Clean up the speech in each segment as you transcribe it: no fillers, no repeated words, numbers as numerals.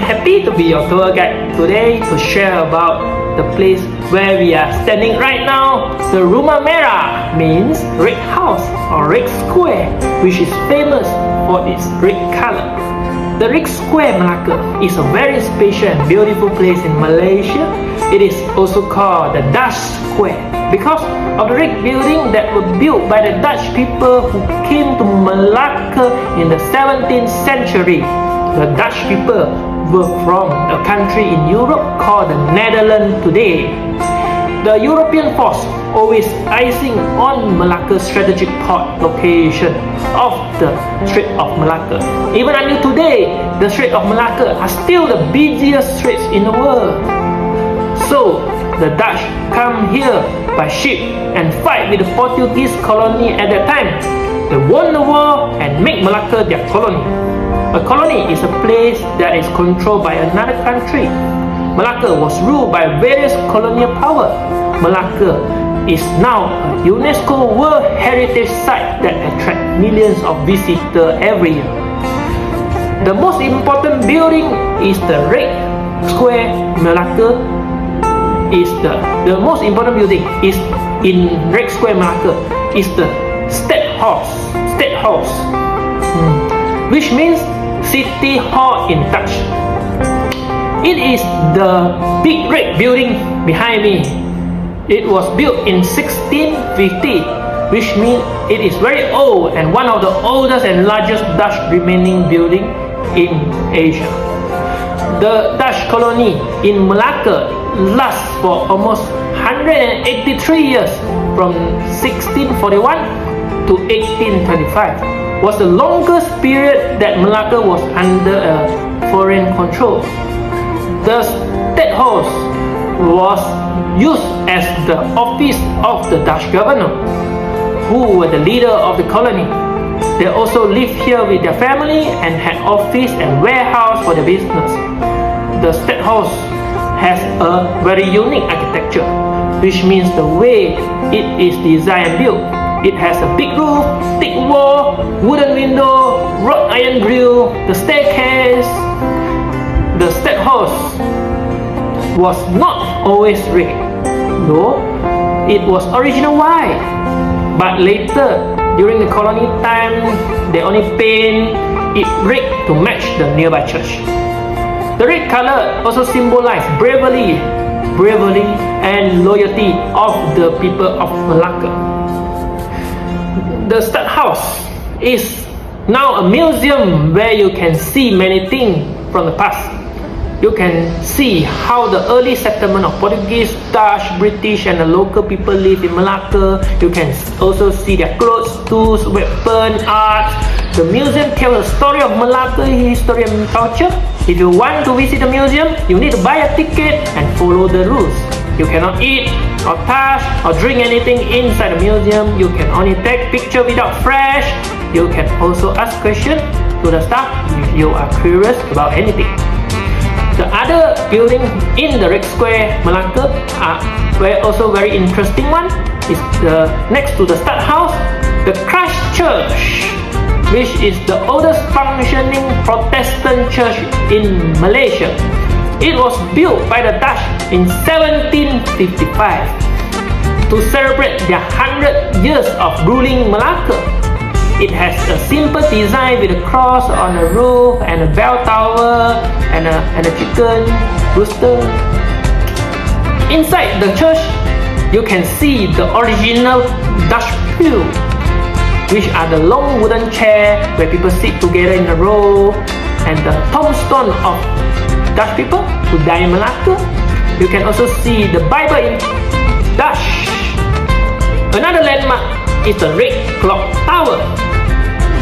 happy to be your tour guide today to share about the place where we are standing right now. The Rumah Merah means red house or red square, which is famous for its red color. The Red Square Malacca is a very special and beautiful place in Malaysia. It is also called the Dutch Square because of the red building that were built by the Dutch people who came to Malacca in the 17th century. The Dutch people were from a country in Europe called the Netherlands today. The European force always eying on Malacca's strategic port location of the Strait of Malacca. Even until today, the Strait of Malacca are still the busiest straits in the world. So, the Dutch come here by ship and fight with the Portuguese colony at that time. They won the war and make Malacca their colony. A colony is a place that is controlled by another country. Malacca was ruled by various colonial power. Malacca is now a UNESCO World Heritage Site that attracts millions of visitors every year. The most important building is the Red Square Malacca. The most important building is in Red Square Malacca is the State House, which means City Hall in Dutch. It is the big red building behind me. It was built in 1650, which means it is very old and one of the oldest and largest Dutch remaining building in Asia. The Dutch colony in Malacca lasts for almost 183 years, from 1641 to 1825. Was the longest period that Malacca was under a foreign control. The State House was used as the office of the Dutch governor, who were the leader of the colony. They also lived here with their family and had office and warehouse for their business. The State House has a very unique architecture, which means the way it is designed and built. It has a big roof, thick wall, wooden window, wrought iron grill, the staircase. The State House was not always red, though it was originally white. But later, during the colony time, they only paint it red to match the nearby church. The red color also symbolizes bravery and loyalty of the people of Malacca. The State House is now a museum where you can see many things from the past. You can see how the early settlement of Portuguese, Dutch, British and the local people live in Malacca. You can also see their clothes, tools, weapons, art. The museum tells the story of Malacca history and culture. If you want to visit the museum, you need to buy a ticket and follow the rules. You cannot eat or touch or drink anything inside the museum. You can only take picture without flash. You can also ask questions to the staff if you are curious about anything. The other building in the Red Square Malacca are also very interesting one. Is the next to the State House, the Christ Church, which is the oldest functioning Protestant church in Malaysia. It was built by the Dutch in 1755 to celebrate their 100 years of ruling Malacca. It has a simple design with a cross on the roof and a bell tower and a chicken rooster. Inside the church, you can see the original Dutch pew, which are the long wooden chairs where people sit together in a row, and the tombstone of Dutch people who died in Malacca. You can also see the Bible in Dutch. Another landmark is the Red Clock Tower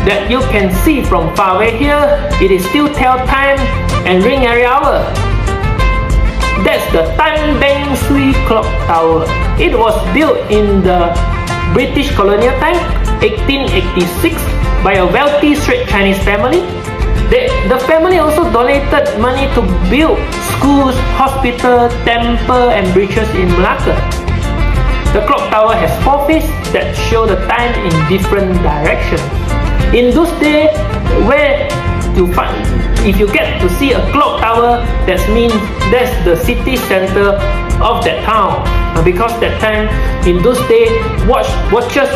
that you can see from far away here. It is still tell time and ring every hour. That's the Tan Beng Sui Clock Tower. It was built in the British colonial time, 1886, by a wealthy straight Chinese family. The family also donated money to build schools, hospitals, temples and bridges in Malacca. The clock tower has 4 faces that show the time in different directions. In those days, where you find if you get to see a clock tower, that means that's the city center of that town. Because that time, in those days, watches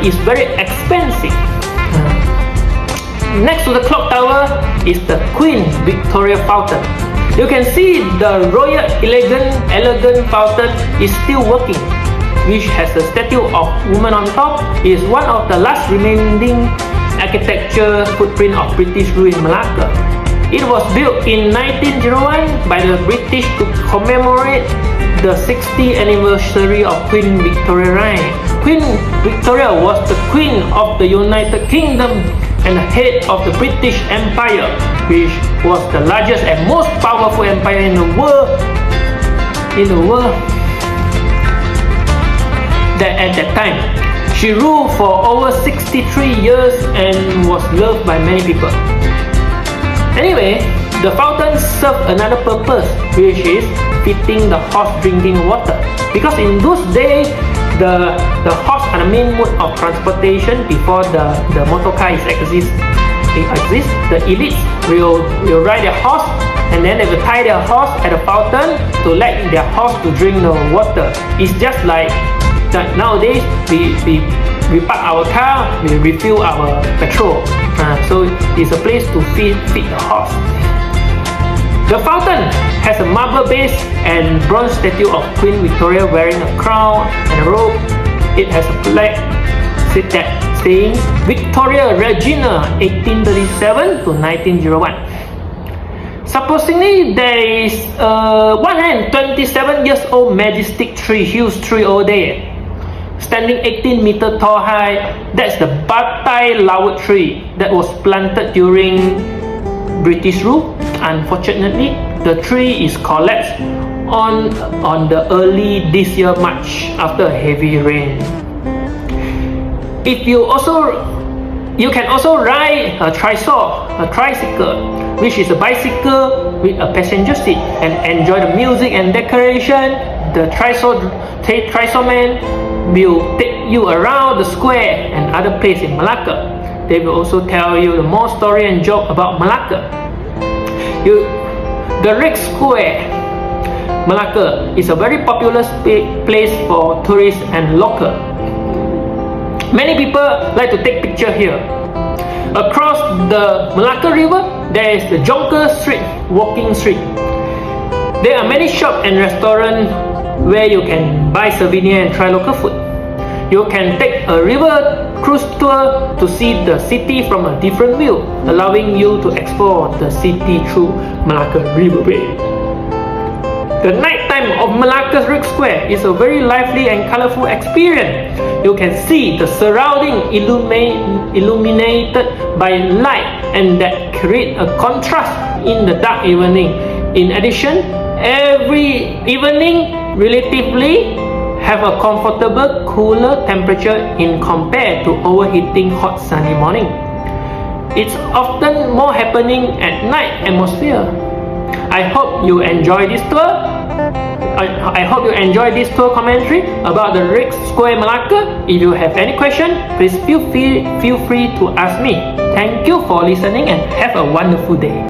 is very expensive. Next to the clock tower is the Queen Victoria Fountain. You can see the royal elegant fountain is still working, which has a statue of woman on top. It is one of the last remaining architecture footprint of British rule in Malacca. It was built in 1901 by the British to commemorate the 60th anniversary of Queen Victoria reign. Queen Victoria was the Queen of the United Kingdom and the head of the British Empire, which was the largest and most powerful empire in the world. That at that time, she ruled for over 63 years and was loved by many people. Anyway, the fountain served another purpose, which is feeding the horse drinking water. Because in those days, the horse are the main mode of transportation before the motor car exists. The elites will ride their horse, and then they will tie their horse at a fountain to let their horse to drink the water. It's just like nowadays we park our car, we refill our petrol. So it's a place to feed the horse. The fountain has a marble base and bronze statue of Queen Victoria wearing a crown and a robe. It has a plaque saying Victoria Regina 1837 to 1901. Supposedly there is a 127 years old majestic tree, huge tree over there, standing 18 meter tall high. That's the Batai Lawut tree that was planted during British rule. Unfortunately, the tree is collapsed on the early this year March after a heavy rain. You can also ride a tricycle, which is a bicycle with a passenger seat, and enjoy the music and decoration. The tricycle man will take you around the square and other places in Malacca. They will also tell you the more story and joke about Malacca. The Red Square, Malacca, is a very popular place for tourists and local. Many people like to take picture here. Across the Malacca River, there is the Jonker Street, walking street. There are many shops and restaurants where you can buy souvenir and try local food. You can take a river cruise tour to see the city from a different view, allowing you to explore the city through Malacca Riverway. The nighttime of Malacca's Red Square is a very lively and colorful experience. You can see the surrounding illuminated by light, and that create a contrast in the dark evening. In addition, every evening relatively have a comfortable cooler temperature in compared to overheating hot sunny morning. It's often more happening at night atmosphere. I hope you enjoy this tour. I hope you enjoy this tour commentary about the Red Square Malacca. If you have any question, please feel free to ask me. Thank you for listening and have a wonderful day.